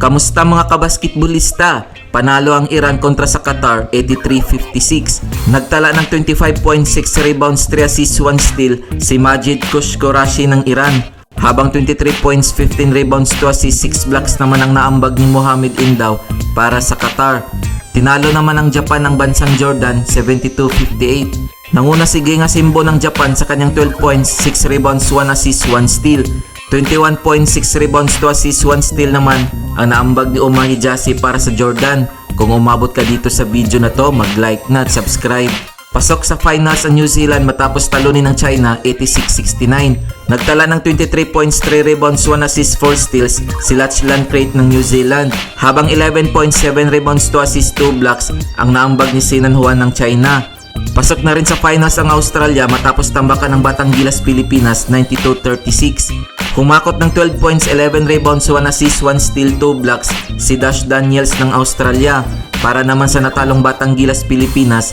Kamusta mga kabasketballista? Panalo ang Iran kontra sa Qatar 83-56. Nagtala ng 25.6 rebounds, 3 assists, 1 steal si Majid Kushkorashi ng Iran. Habang 23 points, 15 rebounds, 2 assists, 6 blocks naman ang naambag ni Mohamed Indaw para sa Qatar. Tinalo naman ang Japan ng bansang Jordan 72-58. Nanguna si Genga Simbo ng Japan sa kanyang 12 points, 6 rebounds, 1 assist, 1 steal. 21.6 rebounds, 2 assists, 1 steal naman ang naambag ni Omar Hijazi para sa Jordan. Kung umabot ka dito sa video na to, mag-like na at subscribe. Pasok sa finals ang New Zealand matapos talunin ng China 86-69. Nagtala ng 23 points, 3 rebounds, 1 assist, 4 steals si Lachlan Crate ng New Zealand. Habang 11.7 rebounds, 2 assists, 2 blocks ang naambag ni Sinan Juan ng China. Pasok na rin sa finals ang Australia matapos tambakan ng Batang Gilas Pilipinas 92-36. Humakot ng 12 points, 11 rebounds, 1 assist, 1 steal, 2 blocks si Dash Daniels ng Australia. Para naman sa natalong Batang Gilas Pilipinas,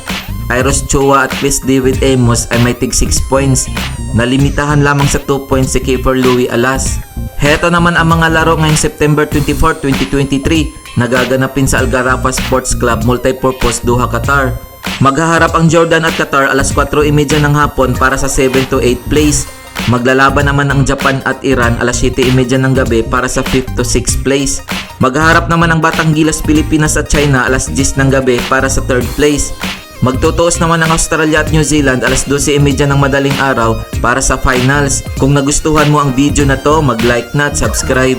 Iros Chua at Chris David Amos ay may tig 6 points. Nalimitahan lamang sa 2 points si Kiefer Louie Alas. Heto naman ang mga laro ngayong September 24, 2023 nagaganapin sa Algarrafa Sports Club Multipurpose Doha, Qatar. Maghaharap ang Jordan at Qatar alas 4:30 ng hapon para sa 7 to 8 place. Maglalaban naman ang Japan at Iran alas 7:30 ng gabi para sa 5th to 6th place. Maghaharap naman ang Batang Gilas Pilipinas at China alas 10 ng gabi para sa 3rd place. Magtutuos naman ang Australia at New Zealand alas 12:30 ng madaling araw para sa finals. Kung nagustuhan mo ang video na to, mag-like na at subscribe.